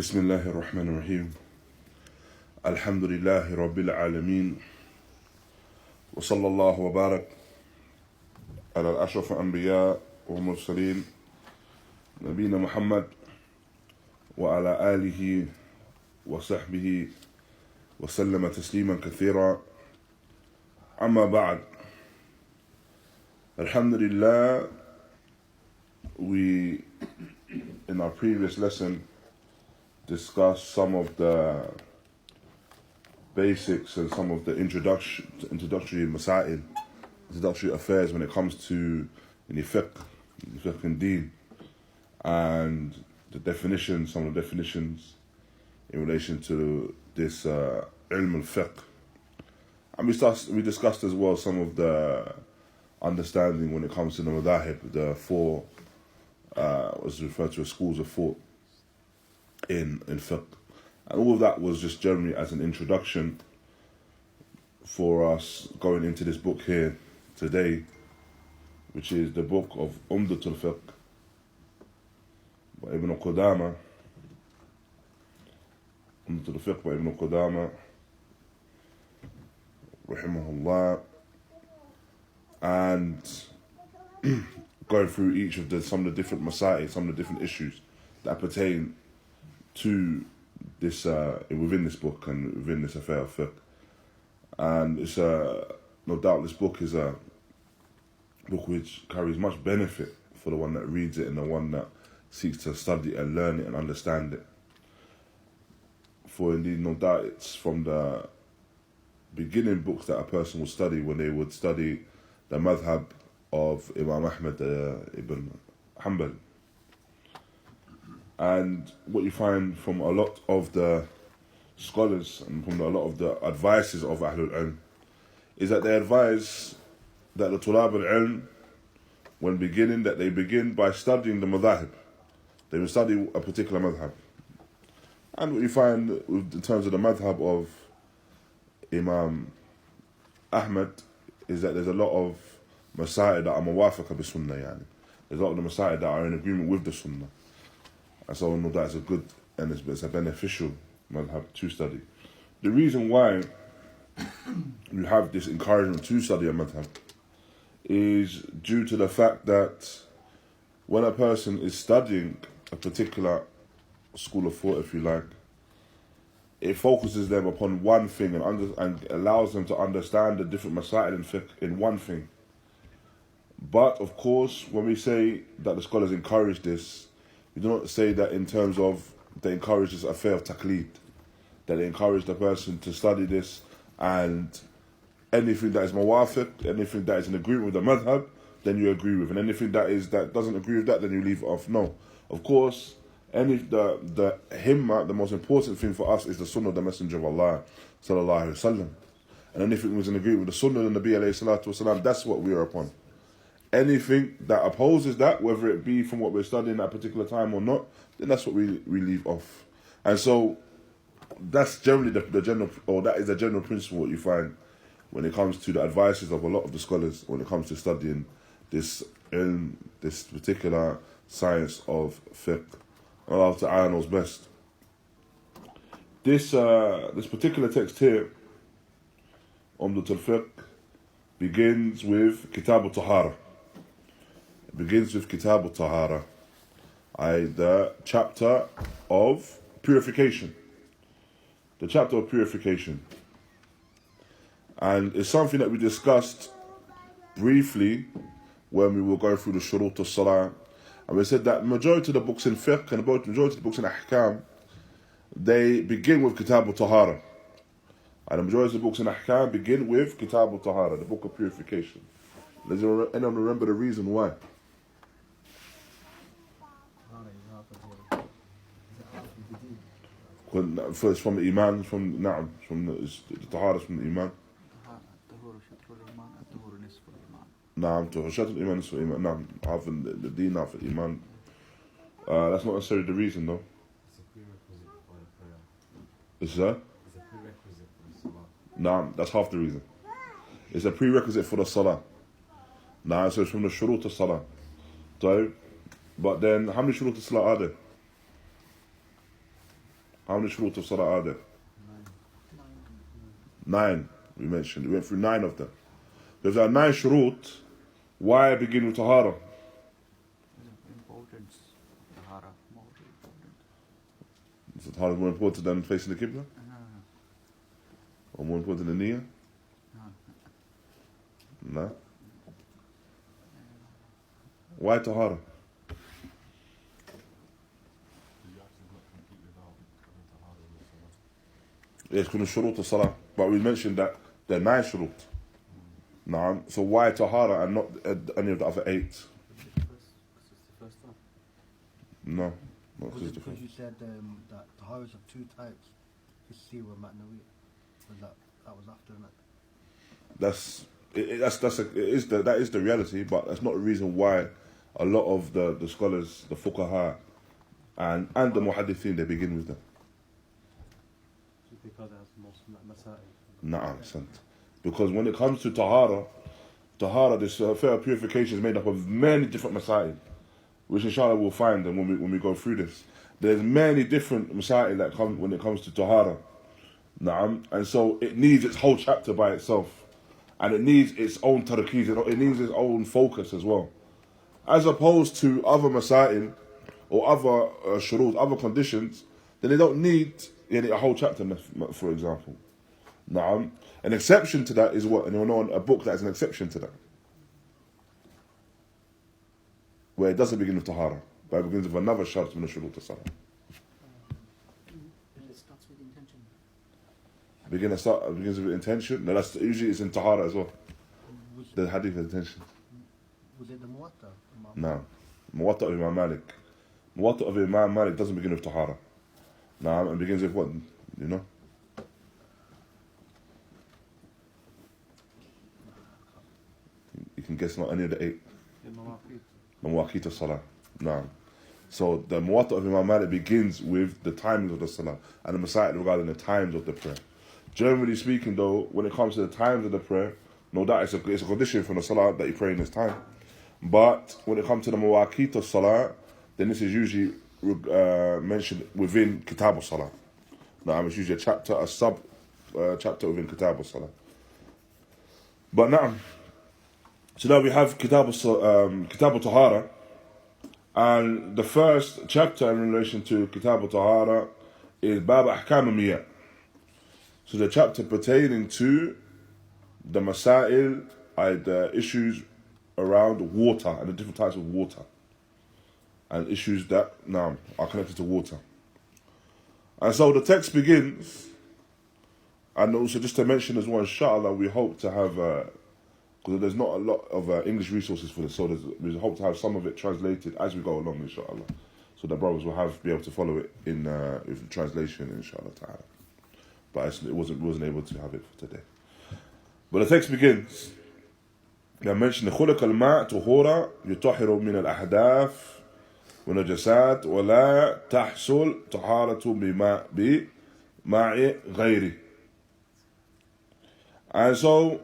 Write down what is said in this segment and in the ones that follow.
بسم الله الرحمن الرحيم الحمد لله رب العالمين وصلى الله وبارك على الأشرف الأنبياء والمرسلين نبينا محمد وعلى آله وصحبه وسلم تسليما كثيرا أما بعد. Alhamdulillah, we in our previous lesson discussed some of the basics and some of the introductory masail, introductory affairs when it comes to fiqh and deen, and the definitions, some of the definitions in relation to this ilm al-fiqh. And we discussed as well some of the understanding when it comes to the madhhab, the four, was referred to as schools of thought in fiqh. And all of that was just generally as an introduction for us going into this book here today, which is the book of ʿUmdatul Fiqh by Ibn Qudāmah. ʿUmdatul Fiqh by Ibn Qudāmah, raḥimahullāh, and going through each of some of the different masail, some of the different issues that pertain to this within this book and within this affair of fiqh. And it's no doubt this book is a book which carries much benefit for the one that reads it and the one that seeks to study and learn it and understand it. For indeed, no doubt, it's from the beginning books that a person would study when they would study the madhhab of Imam Ahmad ibn Hanbal. And what you find from a lot of the scholars and from a lot of the advices of Ahlul Ilm is that they advise that the Tulab al-Ilm, when beginning, that they begin by studying the madhhab. They will study a particular madhhab. And what you find in terms of the madhhab of Imam Ahmad is that there's a lot of masail that are muwafaqa bi Sunnah. There's a lot of the masail that are in agreement with the Sunnah. And so no doubt it's a good and it's a beneficial madhhab to study. The reason why you have this encouragement to study a madhhab is due to the fact that when a person is studying a particular school of thought, if you like, it focuses them upon one thing and allows them to understand the different masail and fiqh in one thing. But of course, when we say that the scholars encourage this, we do not say that in terms of they encourage this affair of taqleed, that they encourage the person to study this and anything that is muwafiq, anything that is in agreement with the madhhab, then you agree with, and anything that doesn't agree with that, then you leave it off. No, of course, the himmah, the most important thing for us is the sunnah of the Messenger of Allah sallallahu alaihi wasallam, and anything was in agreement with the sunnah of the Nabi alayhi salatu wasalam, that's what we are upon. Anything that opposes that, whether it be from what we're studying at a particular time or not, then that's what we leave off. And so that's generally the general, or that is the general principle what you find when it comes to the advices of a lot of the scholars when it comes to studying this particular science of fiqh. Allah Ta'ala knows best. This particular text here, ʿUmdatul Fiqh, begins with Kitab al-Tahara. It begins with Kitab al-Tahara, the chapter of purification. The chapter of purification. And it's something that we discussed briefly when we were going through the shurut al-salah. And we said that majority of the books in fiqh and majority of the books in ahkam, they begin with Kitab al-Tahara. And the majority of the books in ahkam begin with Kitab al-Tahara, the book of purification. Does anyone remember the reason why? First from the iman, from the tahara from the iman. نعم شطر الإيمان نصف الإيمان. نعم half the deen, half the iman. That's not necessarily the reason though. It's a prerequisite for the prayer. Is that? It's a prerequisite for the salah. Nah, that's half the reason. It's a prerequisite for the salah. Nah, so it's from the shurut of salah. So, but then how many shurut of salah are there? How many shurut of salah are there? 9, we mentioned. We went through 9 of them. If there are 9 shurut, why begin with tahara? Importance. Tahara, more important. Is tahara more important than facing the Qibla? Or more important than niyyah? No. Why tahara? Yes, because shurut of salah. But we mentioned that there are 9 shurut. Naam. So why tahara and not any of the other 8? Because it's the first one. No. Was it because you said that taharas of 2 types, hissi wa ma'nawi? That was after that. That is the reality, but that's not the reason why a lot of the scholars, the fuqaha, and the muhaddithin, they begin with them. Because that's most masail. Na'am, sant. Because when it comes to tahara, this fair purification is made up of many different masail, which inshallah we'll find them when we go through this. There's many different masail that come when it comes to tahara. Na'am. And so it needs its whole chapter by itself. And it needs its own tarkeez, it needs its own focus as well. As opposed to other masail or other shurut, other conditions, then they don't need a whole chapter, for example. Na'am. An exception to that is what? And you'll know a book that is an exception to that. Where it doesn't begin with tahara, but it begins with another shart min shurut as-salah. It starts with intention. Begins with intention. No, that's usually it's in tahara as well. The hadith of intention. Was it the muwatta? No. Muwatta of Imam Malik. Muwatta of Imam Malik doesn't begin with tahara. No, and begins with what? You know? You can guess not any of the 8. Mawaqit as-salah. No. So the Muwatta of Imam Malik begins with the timings of the salah and the masail regarding the times of the prayer. Generally speaking though, when it comes to the times of the prayer, no doubt it's a condition from the salah that you pray in this time. But when it comes to the Mawaqit as-salah, then this is usually mentioned within Kitab al-Salah. Now, it's usually a chapter, a sub-chapter within Kitab al-Salah. But now, so now we have Kitab al-Tahara, and the first chapter in relation to Kitab al-Tahara is Bab Ahkam al-Miyah. So the chapter pertaining to the masail, the issues around water and the different types of water. And issues that now are connected to water. And so the text begins, and also just to mention as well, inshallah, we hope to have, because there's not a lot of English resources for this, so we hope to have some of it translated as we go along, inshallah. So the brothers will be able to follow it in with translation, inshallah ta'ala. But it wasn't able to have it for today. But the text begins. I mentioned خلق الماء طهورا يطهر من الأحداث ونجسات ولا تحصل طهارة بماء غيره. And so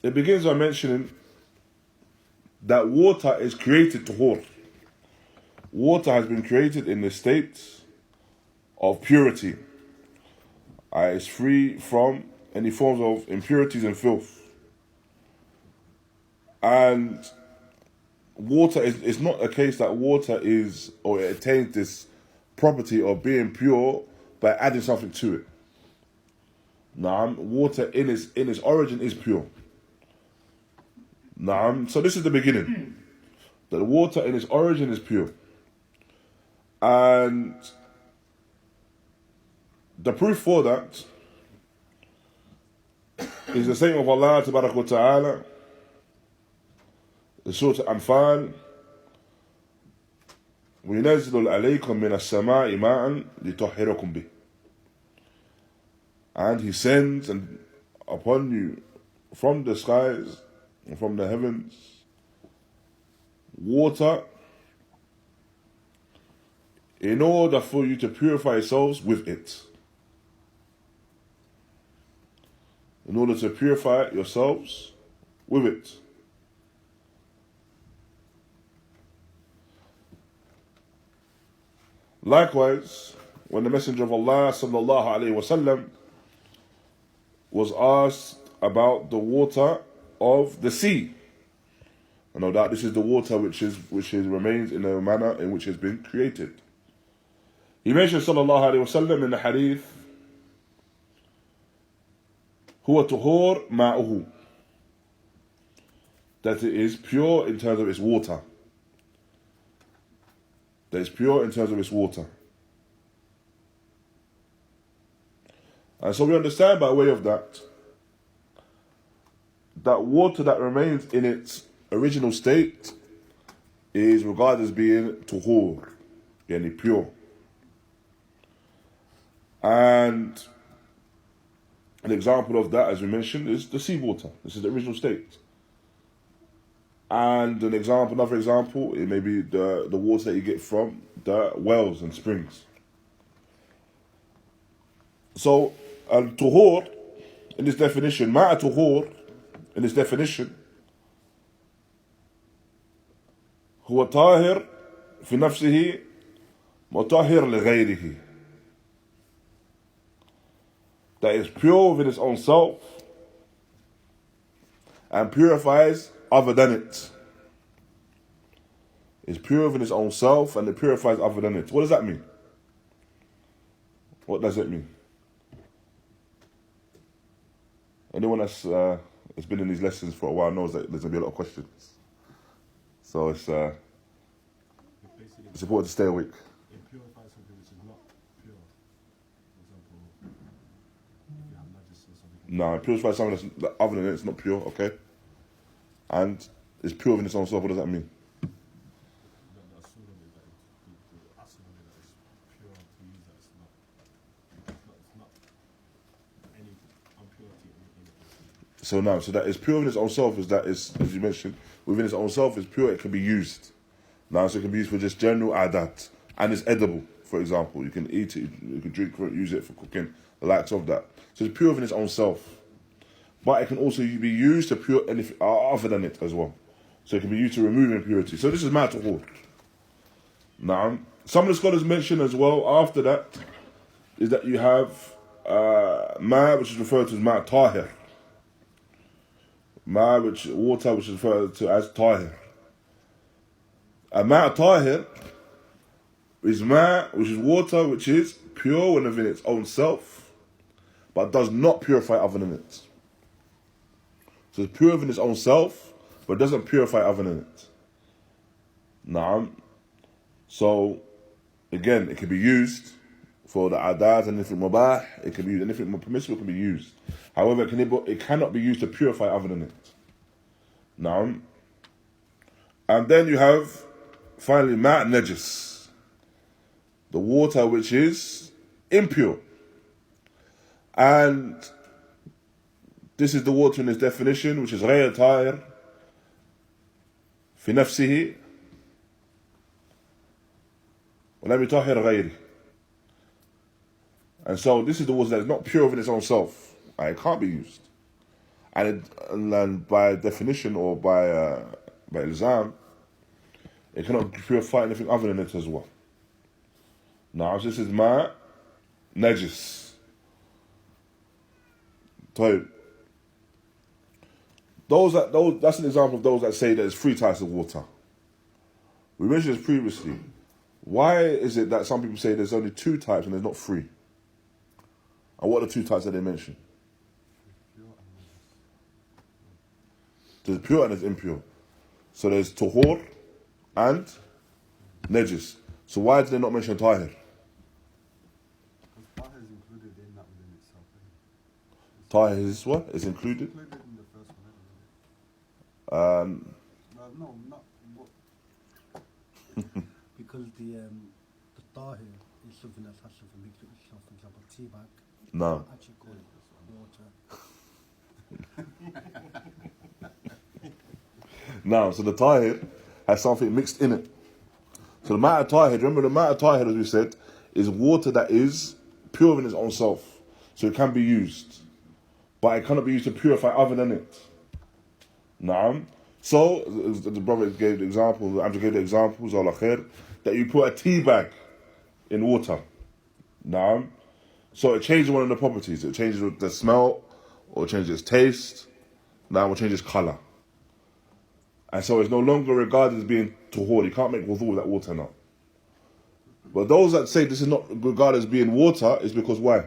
it begins by mentioning that water is created tahur. Water has been created in the state of purity. It's free from any forms of impurities and filth. And water is not a case that water is, or it attains this property of being pure by adding something to it. Naam, water in its origin is pure. Naam, so this is the beginning. That water in its origin is pure. And the proof for that is the saying of Allah Tabarak wa Ta'ala, the Surah Al-Anfal, وَيُنَزِّلُ عَلَيْكُم مِّنَ السَّمَاءِ مَاءً لِطُهِّرَكُم بِهِ. And He sends upon you from the skies and from the heavens water in order for you to purify yourselves with it. In order to purify yourselves with it. Likewise, when the Messenger of Allah sallallahu alaihi wasallam was asked about the water of the sea. And no doubt this is the water which remains in the manner in which it has been created. He mentioned sallallahu alaihi wasallam in the hadith, huwa tuhur ma'uhu, that it is pure in terms of its water. That is pure in terms of its water. And so we understand by way of that water that remains in its original state is regarded as being tuhur, yani pure. And an example of that, as we mentioned, is the seawater. This is the original state. And another example, it may be the water that you get from the wells and springs. So, al-tuhur, in this definition, ma'a tuhur, in this definition, huwa tahir fi nafsihi mutahhir li ghayrihi. That is pure within its own self and purifies other than it. It's pure within its own self and it purifies other than it. What does that mean? What does it mean? Anyone that's been in these lessons for a while knows that there's going to be a lot of questions. So it's important to stay awake. It purifies something which is not pure. For example, if you have najis or something. No, it purifies something that's other than it, it's not pure, okay? And it's pure within its own self. What does that mean? The asur of it, the asur of it is pure to use that it's not any impurity in it. So now, so that is pure within its own self is that is, as you mentioned, within its own self is pure, it can be used. Now, so it can be used for just general adat. And it's edible, for example. You can eat it, you can drink it, use it for cooking, the likes of that. So it's pure within its own self. But it can also be used to pure anything other than it as well. So it can be used to remove impurity. So this is ma'atuhur. Now, some of the scholars mention as well after that is that you have ma, which is referred to as ma' tahir. Ma, water, which is referred to as tahir. And ma' tahir is ma, which is water, which is pure within its own self, but does not purify other than it. So it's pure within its own self, but doesn't purify other than it. Naam. So, again, it can be used for the adat and anything mubah, it can be used, anything permissible can be used. However, it cannot be used to purify other than it. Naam. And then you have, finally, ma' najis, the water which is impure. And this is the water in its definition, which is غير طاهر في نفسه ولم يطهر غيره. And so this is the water that is not pure within its own self. It can't be used. And by definition or by ilzam, it cannot purify anything other than it as well. Now, this is ma' najis. طيب. That's an example of those that say there's 3 types of water. We mentioned this previously. Why is it that some people say there's only 2 types and there's not 3? And what are the 2 types that they mention? There's pure and there's impure. So there's tuhur and najis. So why did they not mention tahir? Because tahir is included in that within itself. Tahir is what? Is included? Included in the first one, isn't it? No, not what. Because the tahir is something that has something mixed with itself. For example, tea bag. No. Actually call it water. Now, so the tahir has something mixed in it. So the ma'a tahir, remember the ma'a tahir, as we said, is water that is pure in its own self. So it can be used. But it cannot be used to purify other than it. Naam. So, the brother gave the example, Andrew gave the examples, that you put a tea bag in water. Naam. So it changes one of the properties. It changes the smell, or it changes its taste. Now it changes colour. And so it's no longer regarded as being tuhur. You can't make wudu with that water now. But those that say this is not regarded as being water is because why?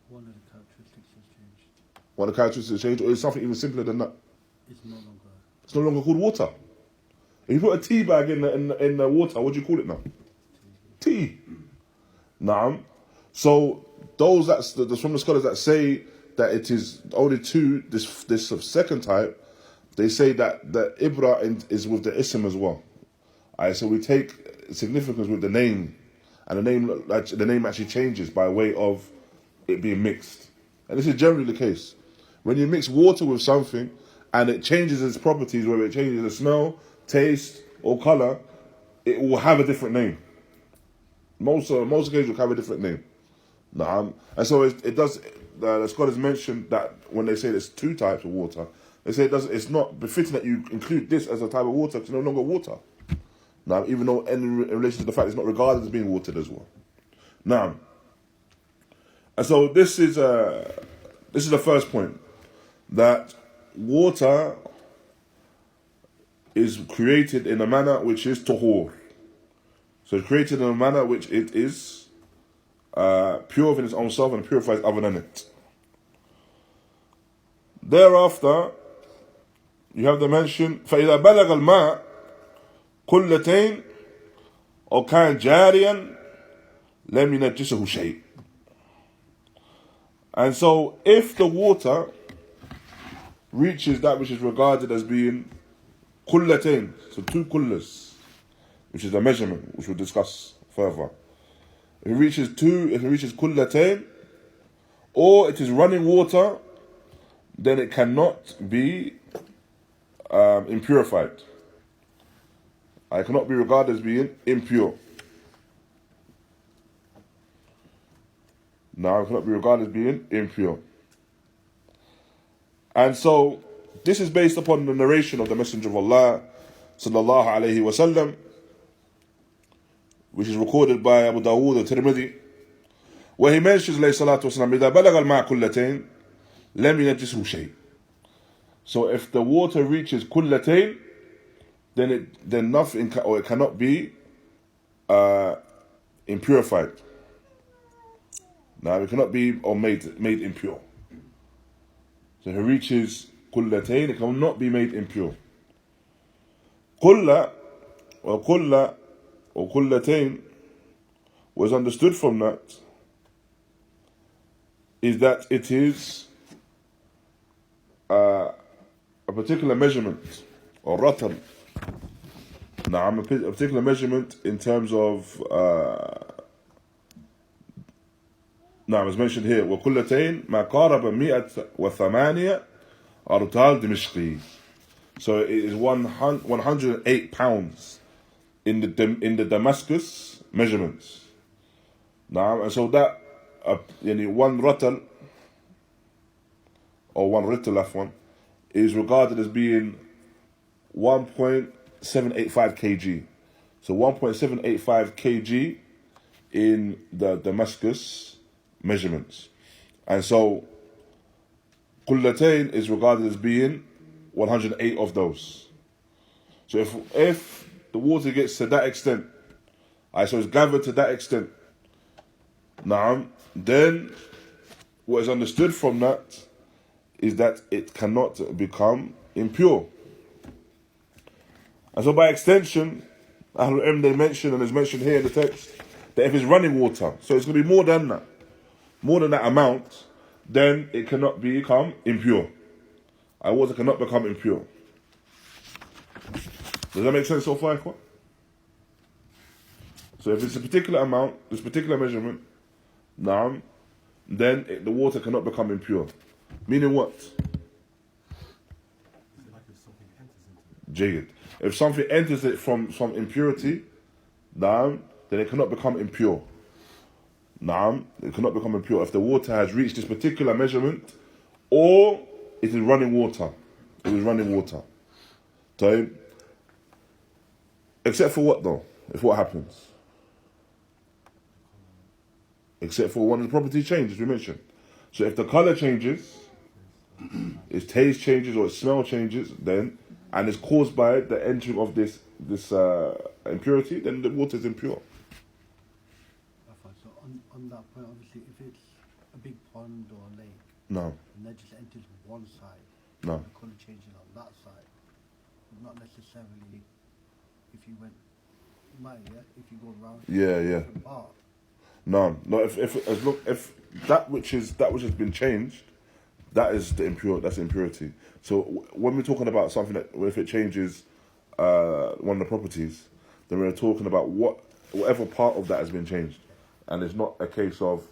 One of the characteristics has changed. One of the characteristics has changed, or is something even simpler than that? It's no longer. It's no longer called water. If you put a tea bag in the water, what do you call it now? Tea. Naam. So those that's from the scholars that say that it is only two, this second type, they say that the ibra is with the ism as well. Alright, so we take significance with the name, and the name actually changes by way of it being mixed. And this is generally the case. When you mix water with something and it changes its properties, whether it changes the smell, taste, or colour, it will have a different name. Most occasions it will have a different name. And so it does. The scholars mentioned that when they say there's two types of water, they say it's not befitting that you include this as a type of water because it's no longer water. Now, even though in relation to the fact it's not regarded as being watered as well. Now, and so this is the first point, that water is created in a manner which is tahur. So it's created in a manner which it is pure within its own self and purifies other than it. Thereafter, you have the mention فإذا بلغ الماء قلتين أو كان جاريا لم ينجسه شيء. And so, if the water reaches that which is regarded as being qullatayn, so two qullahs, which is a measurement, which we'll discuss further. If it reaches qullatayn, or it is running water, then it cannot be impurified. It cannot be regarded as being impure. Now, it cannot be regarded as being impure. And so, this is based upon the narration of the Messenger of Allah, sallallahu alayhi wa sallam, which is recorded by Abu Dawood al-Tirmidhi, where he mentions, alayhi salatu wasalam, إِذَا بَلَغَ الْمَاء كُلَّتَيْن لَمْ يَنَجِّسْهُ شَيْءٍ. So if the water reaches kullatayn, then nothing, or it cannot be impurified. Now it cannot be or made impure. So if it reaches kullatayn, it cannot be made impure. Kulla or kullatayn was understood from that is that it is a particular measurement or ratal. Now, a particular measurement in terms of as mentioned here, وَكُلَّتَيْن مَا قَارَبَ 108 أرطال دمشقي. So it is 108 pounds in the Damascus measurements. Now, and so that one ratal or one rital is regarded as being 1.785 kg. So 1.785 kg in the Damascus measurements. And so Qullatayn is regarded as being 108 of those. So if the water gets to that extent, so it's gathered to that extent, then what is understood from that is that it cannot become impure. And so by extension, Ahlul Ilm, they mention, and it's mentioned here in the text, that if it's running water, so it's going to be more than that amount, then it cannot become impure. Water cannot become impure. Does that make sense so far, Ikhwan? So if it's a particular amount, this particular measurement, then the water cannot become impure. Meaning what? Jayyid. If something enters it from impurity, then it cannot become impure. It cannot become impure if the water has reached this particular measurement, or it is running water. It is running water. So, except for what though? If what happens? except for one of the property changes we mentioned. So if the color changes, its taste changes or its smell changes, then and it's caused by the entering of this impurity, then the water is impure. So on that point, obviously, if it's a big pond or a lake, No, and that just enters one side, no. the colour changes on that side, not necessarily if you went, if you go around Yeah. different part. No. If that which has been changed, that is the impure. That's impurity. So when we're talking about something that if it changes one of the properties, then we're talking about whatever part of that has been changed, and it's not a case of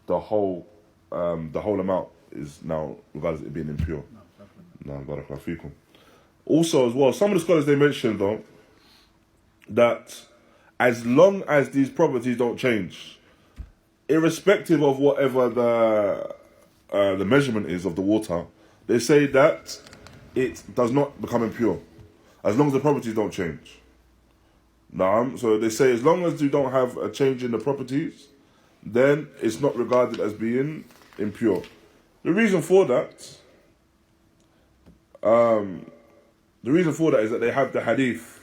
the whole amount is now regardless of it being impure. No, definitely. No, barakallahu feekum. Also, as well, some of the scholars they mentioned though that as long as these properties don't change, irrespective of whatever the measurement is of the water, they say that it does not become impure as long as the properties don't change. So they say as long as you don't have a change in the properties, then it's not regarded as being impure. The reason for that is that they have the hadith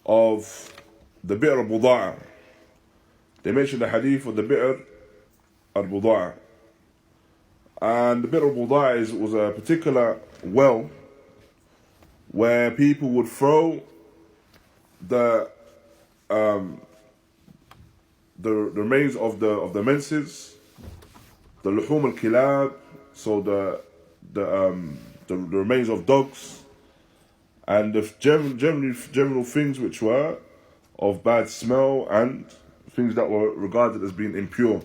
of the bi'r al-Buda'a. They mention the hadith of the bi'r al-Buda'a. And the bi'r al-Buda'a was a particular well where people would throw the remains of the menses, the luhum al-kilab, so the remains of dogs, and the general things which were of bad smell and things that were regarded as being impure.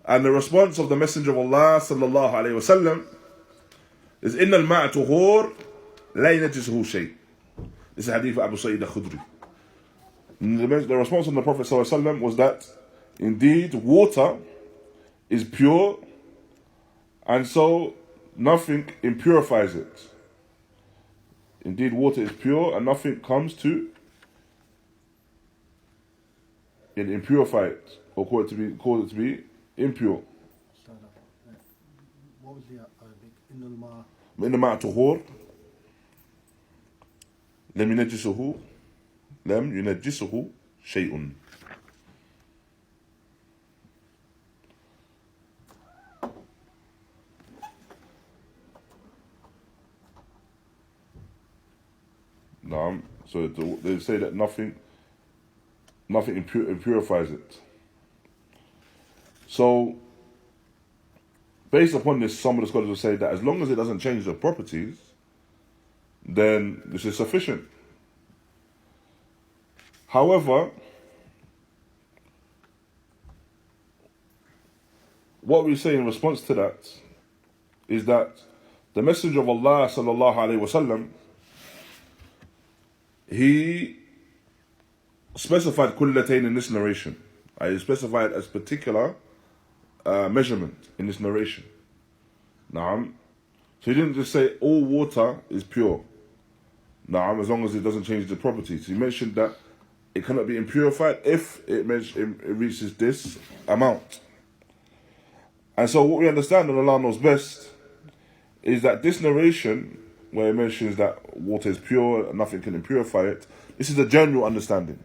And the response of the Messenger of Allah sallallahu alayhi wasallam is inna al-ma'a tuhur la yanjisuhu shay. This is hadith of Abu Sa'id al-Khudri. The response from the Prophet sallallahu alayhi wasallam was that indeed water is pure, and so nothing impurifies it. Indeed, water is pure, and nothing comes to impurify it or cause it to be impure. What was the Arabic? إن الماء طهور لم ينجسه شيء. So they say that nothing impurifies it. So, based upon this, some of the scholars will say that as long as it doesn't change the properties, then this is sufficient. However, what we say in response to that is that the Messenger of Allah sallallahu alaihi wasallam, he specified kullatayn in this narration. He specified as particular measurement in this narration. So he didn't just say all water is pure. As long as it doesn't change the properties. He mentioned that it cannot be impurified if it reaches this amount. And so what we understand, and Allah knows best, is that this narration, where it mentions that water is pure and nothing can impurify it, this is the general understanding.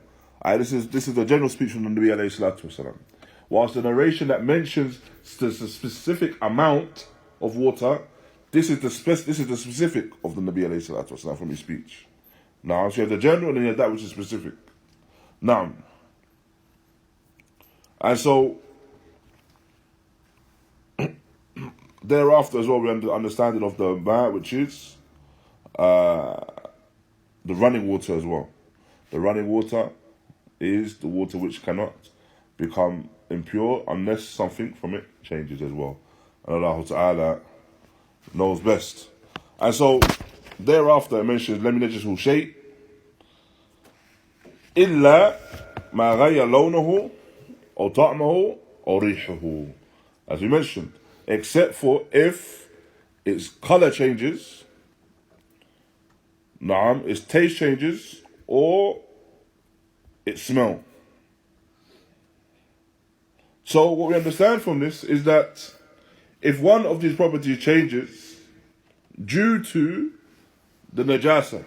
This is the general speech from the Nabi alayhi salatu wasalam. Whilst the narration that mentions the specific amount of water, this is the specific of the Nabi alayhi salatu wasalam from his speech. So you have the general and then you have that which is specific. And so thereafter as well we have the understanding of the ma', which is the running water as well. The running water is the water which cannot become impure unless something from it changes as well. And Allah Ta'ala knows best. And so thereafter it mentions لم ينجسه شيء إلا ما غير لونه أو طعمه أو ريحه. As we mentioned, except for if its color changes, its taste changes, or its smell. So what we understand from this is that if one of these properties changes due to the najasa,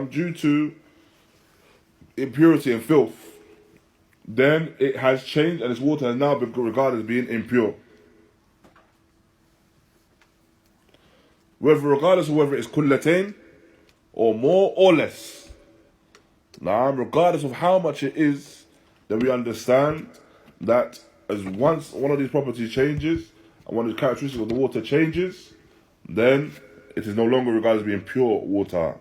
due to impurity and filth, then it has changed and its water has now been regarded as being impure. Regardless of whether it's kullatain or more or less. Regardless of how much it is, then we understand that as once one of these properties changes and one of the characteristics of the water changes, then it is no longer regarded as being pure water.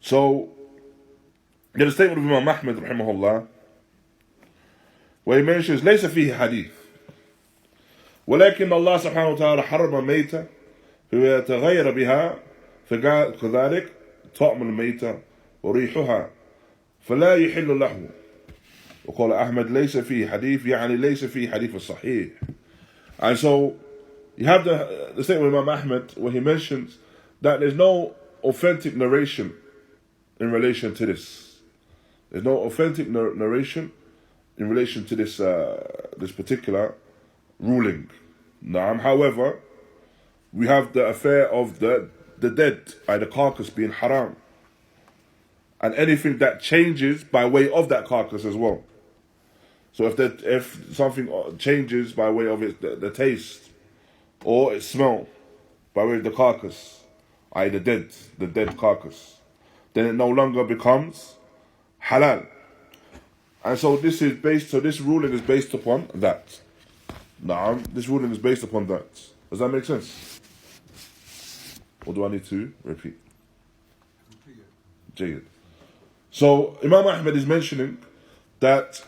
So, there's a statement of Imam Ahmad raḥimahullah where he mentions ليس فيه حديث ولكن الله سبحانه وتعالى حرم ميتة فيتغير بها فكذلك طعم الميتة وريحها فلا يحل له. وقال أحمد ليس فيه حديث يعني ليس فيه حديث الصحيح. And so you have the statement of Imam Ahmad where he mentions that there's no authentic narration in relation to this. There's no authentic narration in relation to this this particular ruling. However, we have the affair of the dead, the carcass being haram, and anything that changes by way of that carcass as well. So if something changes by way of the taste or its smell by way of the carcass, the dead carcass, then it no longer becomes halal. And so this ruling is based upon that. This ruling is based upon that. Does that make sense? Or do I need to repeat? Jayyid. So Imam Ahmad is mentioning that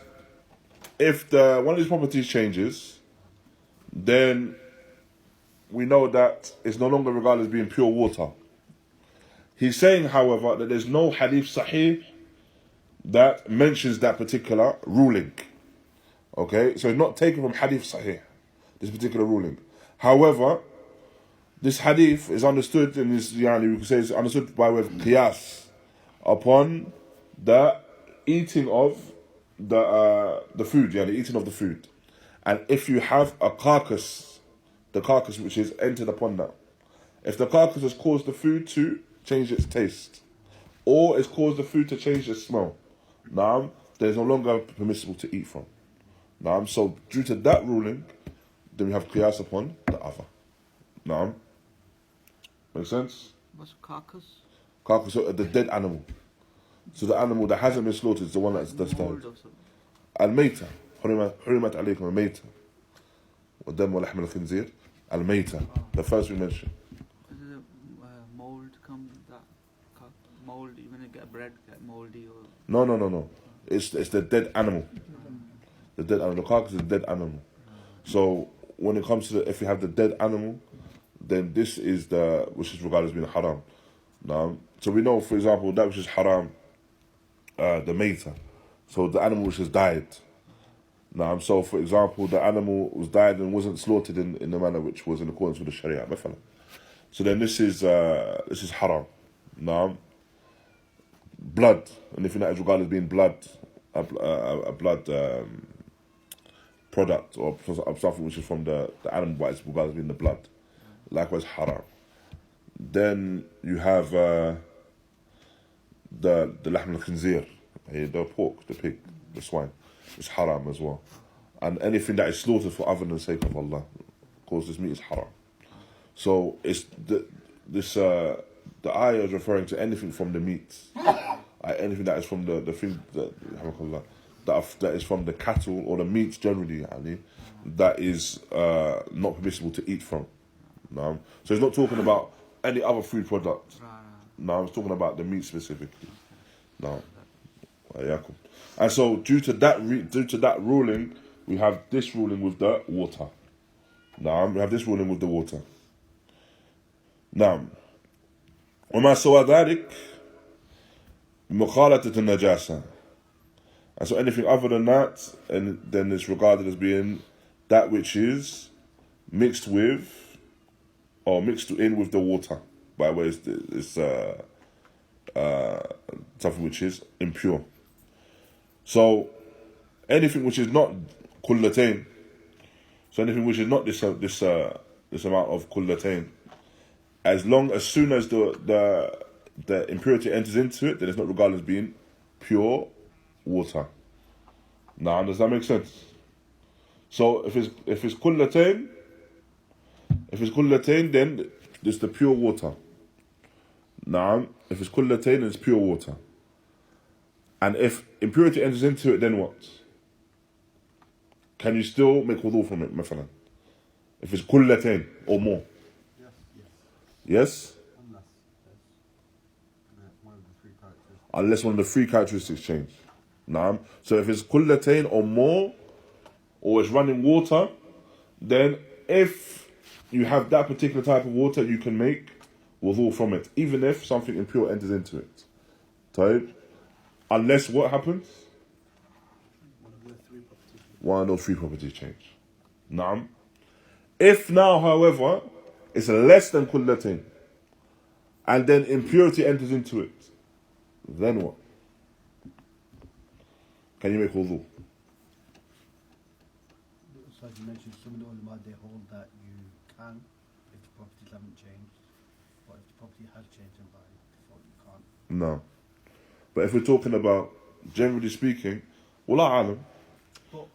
if one of these properties changes, then we know that it's no longer regarded as being pure water. He's saying, however, that there's no hadith sahih that mentions that particular ruling. Okay, so it's not taken from hadith sahih, this particular ruling. However, this hadith is understood, and we can say it's understood by way of qiyas upon the eating of the food, the eating of the food. And if you have a carcass, the carcass which is entered upon that, if the carcass has caused the food to change its taste, or it's caused the food to change its smell, then it's no longer permissible to eat from. So due to that ruling, then we have qiyas upon the other. Make sense? What's carcass? Carcass, so the dead animal. So the animal that hasn't been slaughtered is the one that's died. Al-Mayta. حرمت عليكم الميتة والدم ولحم الخنزير. Al-Mayta. The first we mentioned. Mold come that mold, even if get bread get moldy or No. It's the dead animal. The dead animal. The carcass is the dead animal. So when it comes to if you have the dead animal, then this is which is regarded as being haram. So we know, for example, that which is haram, the mayta. So the animal which has died. So for example, the animal was died and wasn't slaughtered in the manner which was in accordance with the Sharia. So then this is haram. Blood, anything that is regarded as being blood, a blood product or something which is from the animal, but it's regarded as being the blood. Likewise haram. Then you have the laḥm al-khinzir, the pork, the pig, the swine. It's haram as well. And anything that is slaughtered for other than the sake of Allah, of course, this meat is haram. So it's the ayah is referring to anything from the meat, anything that is from the thing that is from the cattle or the meat generally, that is not permissible to eat from. So it's not talking about any other food product. It's talking about the meat specifically. And so due to that ruling, we have this ruling with the water. We have this ruling with the water. وما سوى ذلك مخالطة النجاسة. And so anything other than that, and then it's regarded as being that which is mixed with or mixed in with the water by way it's something which is impure. So anything which is not qullatayn, so anything which is not this amount of qullatayn, as soon as the impurity enters into it, then it's not regarded as being pure water. Now, does that make sense? So if it's qullatayn, then it's the pure water. Now, if it's qullatayn, then it's pure water. And if impurity enters into it, then what? Can you still make wudu from it, مثلا? If it's qullatayn or more? Yes? Unless one of the three characteristics change. Naam. So if it's qullatayn or more, or it's running water, then if you have that particular type of water, you can make wudu from it, even if something impure enters into it. Taib. Unless what happens? One of those three properties change. Naam. If now, however, it's less than qullatayn, and then impurity enters into it, then what? Can you make wudu? So as you mentioned, some of the ulama, they hold that you can if the properties haven't changed, but if the property has changed then by default you can't. No. But if we're talking about, generally speaking, wallahu alam. But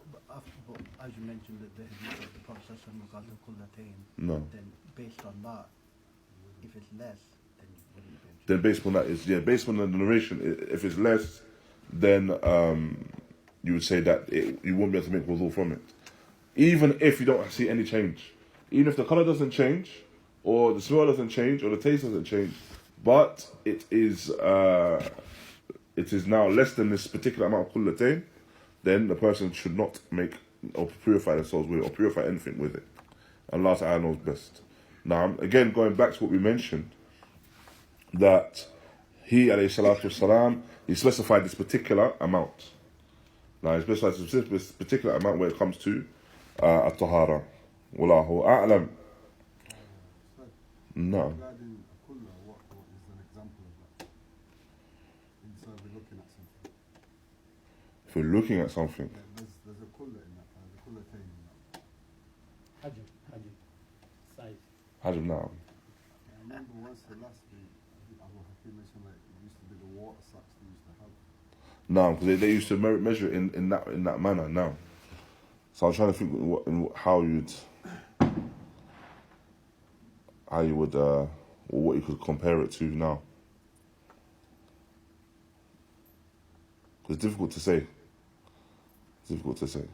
as you mentioned that the hadith of the Prophet regarding qullatayn, No. then based on that, if it's less, then you wouldn't be. Then based on that based on the narration, if it's less, then you would say that you won't be able to make wudu from it. Even if you don't see any change. Even if the colour doesn't change, or the smell doesn't change, or the taste doesn't change, but it is now less than this particular amount of qullatayn, then the person should not make or purify themselves with it, or purify anything with it. Allah Ta'ala knows best. Now, again, going back to what we mentioned, that he, alayhi salatu wasalam, he specified this particular amount. Now, he specified this particular amount when it comes to at-tahara. Wallahu a'lam. No. Regarding a kullah, what is an example of that? So we're looking at something. If we're looking at something, There's a kullah in that, the qullatayn in that. Hajj, size. hajm na'am. I remember once the last week, Abu Hakeem mentioned like it used to be the water sacks they used to have. No, because they used to measure it in that manner now. So I'm trying to think how you would or what you could compare it to now. Because it's difficult to say.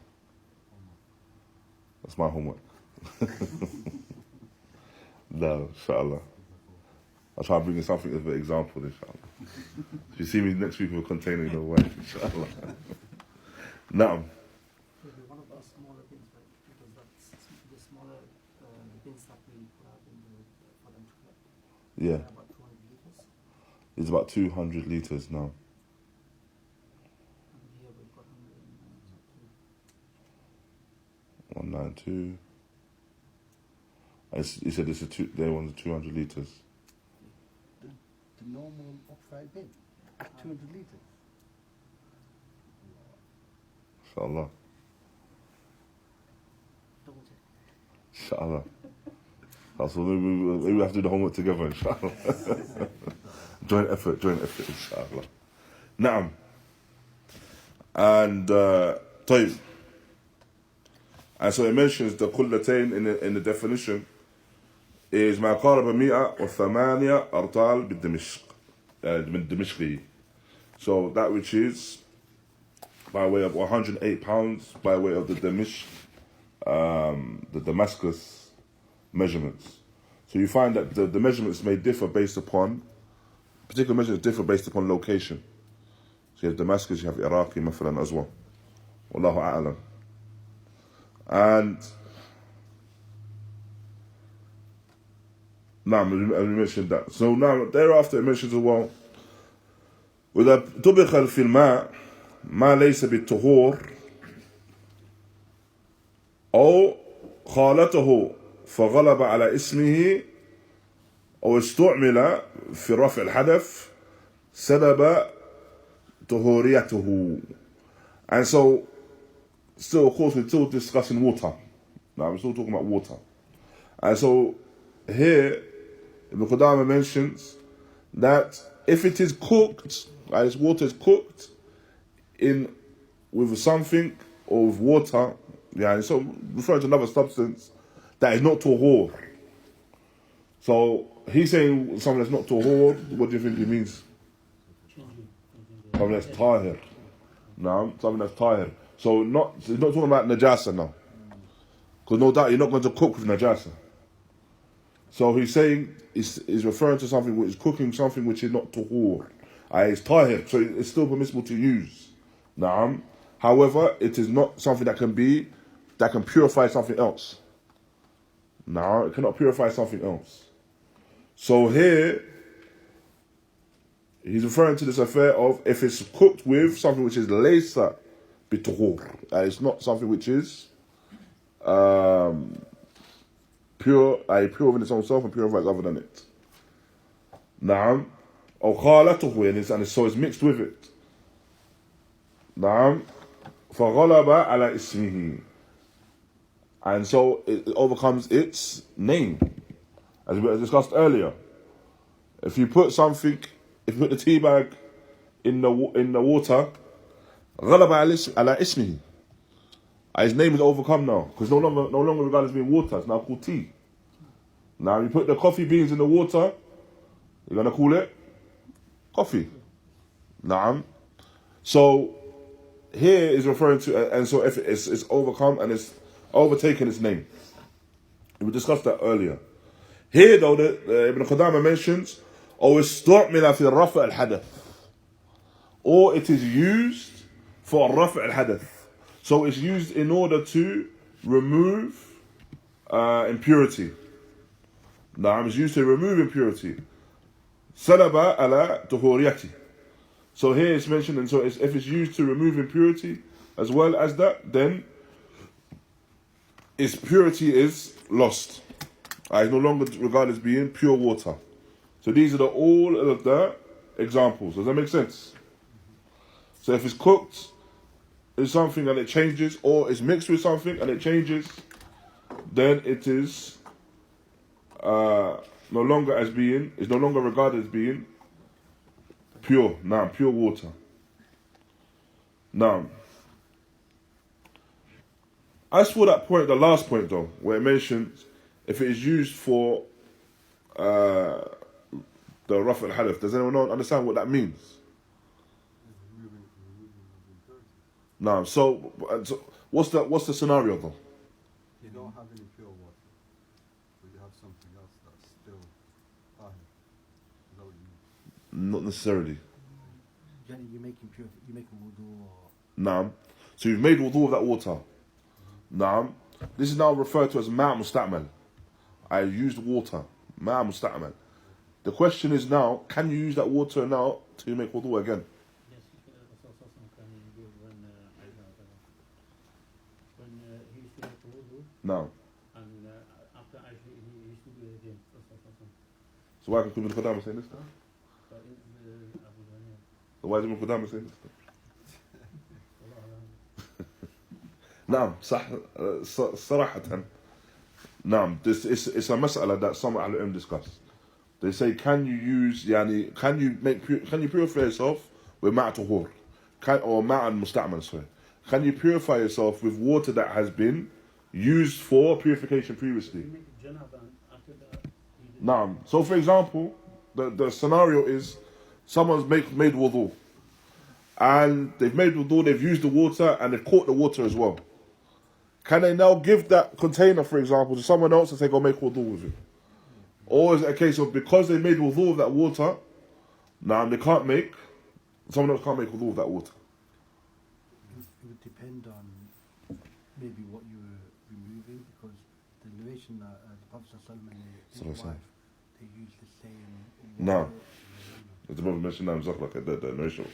That's my homework. No, inshallah. I'll try to bring you something as an example, inshallah. If you see me next week with a container in the way, inshallah. Now. Maybe one of those smaller bins, right? Because that's the smaller bins that we put out for them to collect. Yeah. About 200 liters. It's about 200 litres now. And here we've got 192. 192. You said they wanted 200 litres. The normal upright bin, 200 litres. Inshallah. Double check. Inshallah. So maybe we have to do the homework together, inshallah. Joint effort, inshallah. Naam. And طيب. And so it mentions the qullatayn in the definition is ما قارب 108 أرطال بالدمشق من دمشقي. So that which is by way of 108 pounds by way of the Damascus measurements. So you find that the measurements may differ based upon, particular measurements differ based upon location. So you have Damascus, you have Iraqi, مثلا as well. Wallahu a'lam. And now we mentioned that. So now thereafter it mentions as well, وإذا طبخ في الماء ما ليس بالطهور أو خالته فغلب على اسمه أو استعمل في رفع الحدث سبب طهوريته. And so, still, of course, we're still discussing water. Now, we're still talking about water. And so, here, Ibn Qudāmah mentions that if it is cooked, this water is cooked with something or with water, so referring to another substance that is not tahur. So he's saying something that's not tahur. What do you think he means? Something that's tahir. No, something that's tahir. So he's not talking about najasa now, because no doubt you're not going to cook with najasa. So he's saying he's referring to something which is cooking something which is not tahur. It's tahir, so it's still permissible to use. Naam. However, it is not something that can purify something else. No, it cannot purify something else. So here, he's referring to this affair of if it's cooked with something which is laysa bituhur. It's not something which is pure within its own self and purifies other than it. Naam. Or khalatuhu, and so it's mixed with it. Naam. فَغَلَبَ عَلَى إِسْمِهِ. And so it overcomes its name. As we discussed earlier. If you put the tea bag in the water, غَلَبَ عَلَى إِسْمِهِ. His name is overcome now. Because no longer regarded as being water, it's now called tea. Now you put the coffee beans in the water, you're going to call it coffee. Naam. So here is referring to, and so if it's overcome and it's overtaken its name. We discussed that earlier. Here though, Ibn Qudāmah mentions, استعمل في رفع الحدث, or it is used for رفع الحدث. So it's used in order to remove impurity. Now it's used to remove impurity. سلب على طهوريته. So here it's mentioned, and so if it's used to remove impurity as well as that, then its purity is lost. It's no longer regarded as being pure water. So these are all of the examples. Does that make sense? So if it's cooked in something and it changes, or it's mixed with something and it changes, then it is no longer regarded as being pure. Now, pure water. Now, as for that point, the last point though, where it mentions if it is used for the raf al-hadath, does anyone understand what that means? No. So what's the scenario though? You don't have any pure water, but you have something else that's still tahir. Is that what you mean? Not necessarily. You're making wudu or... Naam. So you've made wudu of that water. Naam. This is now referred to as ma' musta'mal. I used water. Ma' musta'mal. The question is now, can you use that water now to make wudu again? Yes, also can give when he used to make wudu. No. And after he used to do it again. So why can Ibn Qudāmah say this now? So why is Ibn Qudāmah saying this now? Naam, صراحة. Naam, it's a mas'ala that some al-ilm discuss. They say, can you purify yourself with ma' tuhur, or ma'an musta'mal, sorry. Can you purify yourself with water that has been used for purification previously? Naam. So for example, the scenario is someone's made wudu, and they've made wudu, they've used the water, and they've caught the water as well. Can they now give that container, for example, to someone else and say, go make wudu with it? Or is it a case of, because they made wudu of that water, now someone else can't make wudu of that water? It would depend on maybe what you were removing, because the narration that the Prophet and his wife, they used the same water. No. As the Prophet mentioned, the narration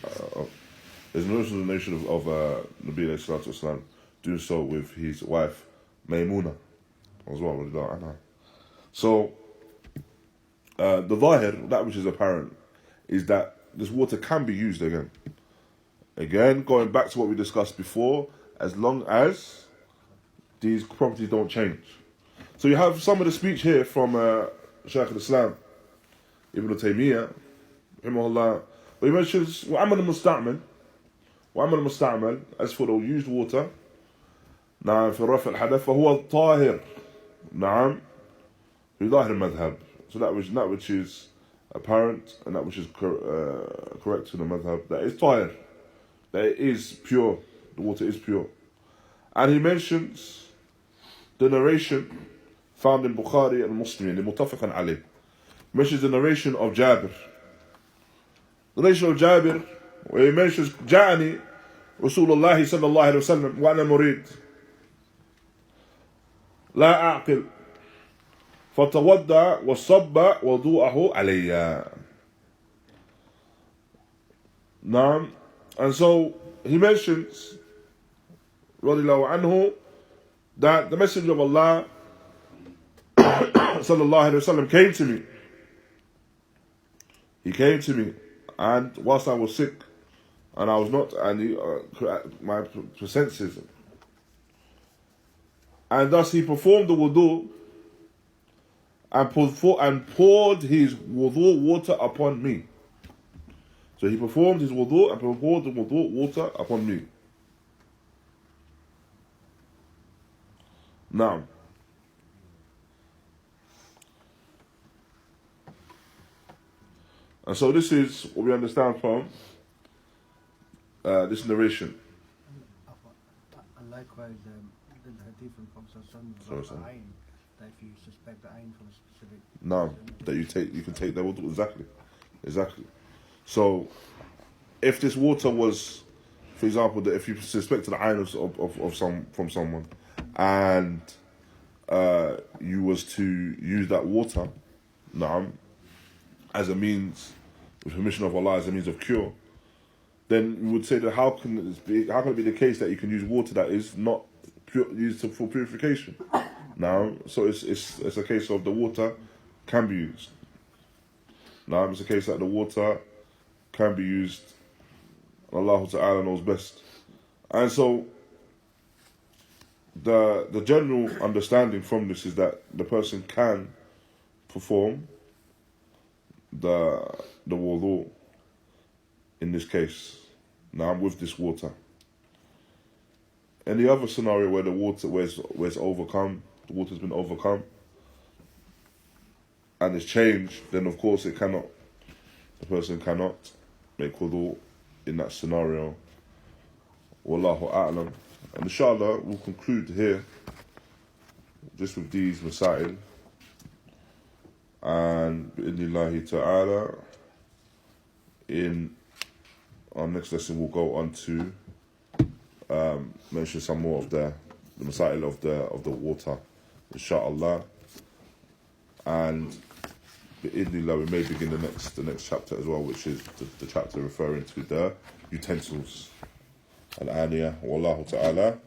there's no narration of Nabi alayhi salatu wasalam doing so with his wife Maymuna as well. So the zahir, that which is apparent, is that this water can be used again. Again, going back to what we discussed before, as long as these properties don't change. So you have some of the speech here from Shaykh al-Islam, Ibn Taymiyyah, raḥimahullah, where he mentions, وَعَمَلُ الْمُسْتَعْمَلِ, as for the used water, نعم في رفع الحدث فهو الطاهر نعم في ظاهر المذهب. So that which is apparent and that which is correct to the madhhab, that is طاهر, that it is pure, the water is pure. And he mentions the narration found in Bukhari and Muslim, the متفق عليه, mentions the narration of Jābir. The narration of Jābir, where he mentions جاءني رسول الله صلى الله عليه وسلم وأنا مريد لا أعقل فتوضأ وصب وضوءه علي. نعم. And so he mentions رضي الله عنه that the Messenger of Allah صلى الله عليه وسلم came to me. He came to me, and whilst I was sick, and I was not, and my senses, and thus he performed the wudu and poured his wudu water upon me. So he performed his wudu and poured the wudu water upon me. Now, and so this is what we understand from this narration. And likewise, the hadith from Prophet Sorry, Sallallahu Alaihi Wasallam, that if you suspect the ayn from a specific No, that you can take that water. Exactly. So, if this water was, for example, that if you suspected the ayn from someone, and you was to use that water, na'am, as a means, with permission of Allah, as a means of cure, then you would say that how can it be the case that you can use water that is not used for purification? Now, so it's a case of the water can be used. Now, it's a case that the water can be used. Allah Ta'ala knows best. And so, the general understanding from this is that the person can perform the wudu in this case, now with this water. In the other scenario where the water, where it's overcome, the water's been overcome, and it's changed, then of course the person cannot make wudu in that scenario. Wallahu a'lam. And inshallah, we'll conclude here just with these masail. And bi'idhnillahi ta'ala, in our next lesson we'll go on to mention some more of the masail of the water, inshallah. And bi'idhnillah, we may begin the next chapter as well, which is the chapter referring to the utensils. Al-Aniyah. Wallahu ta'ala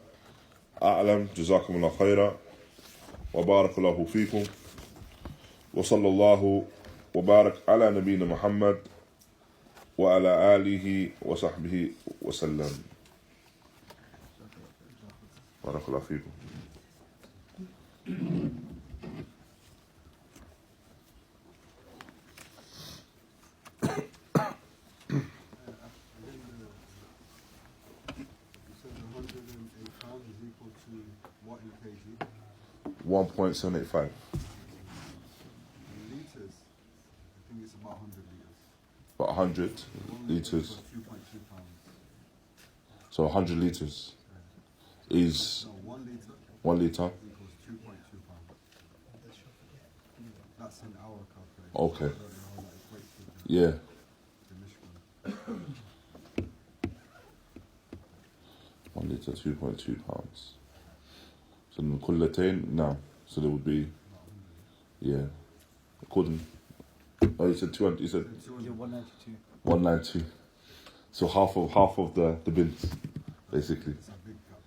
a'lam. Jazakumullah khaira wa barakallahu feekum wa sallallahu wa barak ala nabiyyina Muhammad wa ala alihi wa sahbihi wa sallam. Barakallahu feekum. Is equal to what in kg? 1.785. Liters, I think it's about 100 liters. About 100 liters. 2.2 pounds. So 100 liters is No, 1 liter 1 liter. equals 2.2 pounds. That's in our calculation. Okay. I don't know how that equates to the Yeah. Mishkan. 1 liter, 2.2 pounds. So then qullatayn, no. So there would be, yeah. According, oh, you said 200. You said 192. 192. So half of the bins, basically. It's a big gap.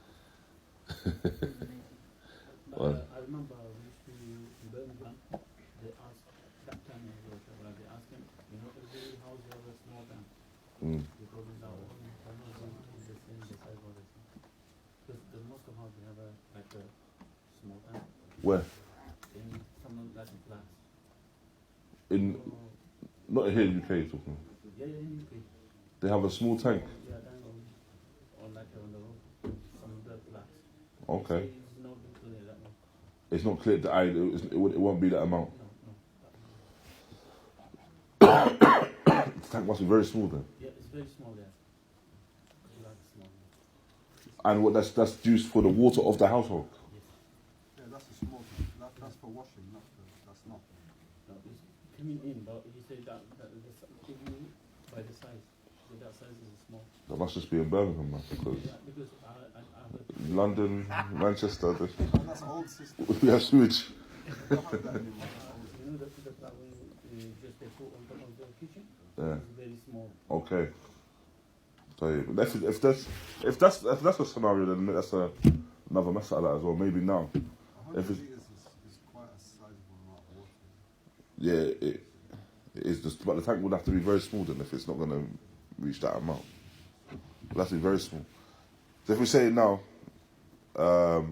Well, I remember we used to in Birmingham, they asked that time they asked him, every house has a small tank. mm, Because in our own size what is it? Because the most of house they have like a small tank Where? in some of like flats. In not here in UK. You're talking about. Yeah, in UK. They have a small tank. Yeah, or like on the road, some of the flats. Okay. It's not clear that one. It's not clear that it won't be that amount. No. The tank must be very small then. Yeah, it's very small there. Like small. And what that's used for the water of the household. Yeah, that's a small thing. That's for washing, that's not. No, it's coming in, but he said that if you by the size, so that size is small. That must just be in Birmingham, man. Because Yeah, because I London, Manchester, That's old system. we have sewage. We don't have that anymore. you know the flat when you just they put on top of the kitchen. Yeah. It's very small. Okay. So yeah, but if that's a scenario, then that's another mas'ala as well. Maybe now. 100 If it's- litres is quite a sizable amount of water. Yeah, it is just, but the tank would have to be very small then if it's not going to reach that amount. It would have to be very small. So if we say now, the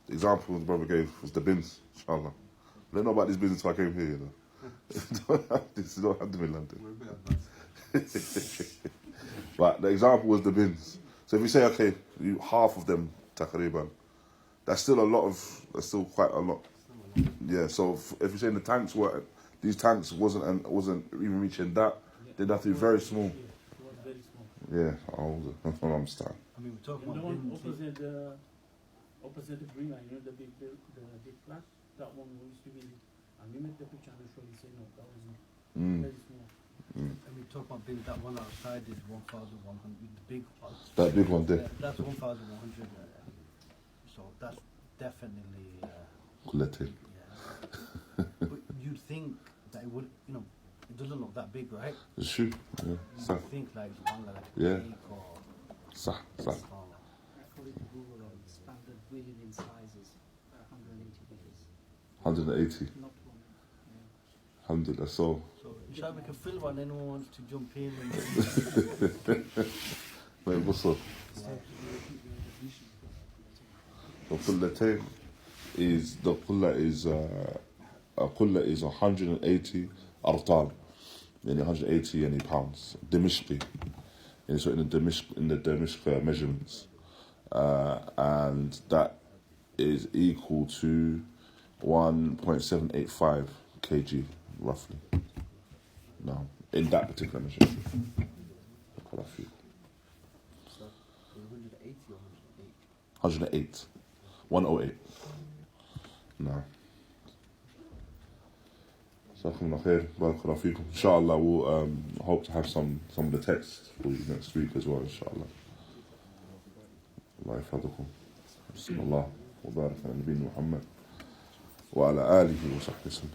example the brother gave was the bins, inshallah. I don't know about these bins until I came here, you know. This don't have them in London. We're a bit advanced. But the example was the bins. So if we say, okay, half of them, taqriban, that's still quite a lot. Yeah, so if you're saying the tanks these tanks wasn't even reaching that, they'd have to be very small. It was very small. Yeah, I don't understand. I mean, we're talking And the about one bins. opposite the green line, you know, the big flat, that one used to be, and we made the picture and show you say no, that was not very small. And we talk about bins. That one outside is 1,100. The big one. That big one there. That's 1,100. So that's definitely. Collected. Yeah. But you'd think that it would, it doesn't look that big, right? It's true. Yeah. Sah. You'd think like one like Yeah. a cake or. Sah. smaller. According to Google, standard wheeling in sizes, 180 meters. 180. Not one. 100, that's all. So shall we can fill one? Anyone wants to jump in? And Wait, what's up? The qullatain is a qullah is 180 artal, meaning 180 any pounds. Dimishqi, and so in the Dimishq measurements, and that is equal to 1.785 kg roughly. Now, in that particular measurement. 180 or 108. 108. No. Jazakumullah khair. Barakallahu feekum. Inshallah, we'll hope to have some of the texts for you next week as well, inshallah. Allah yafadakum. Bismillah. Wa barak ala nabiyina Muhammad. Wa ala alihi wa sahbihi.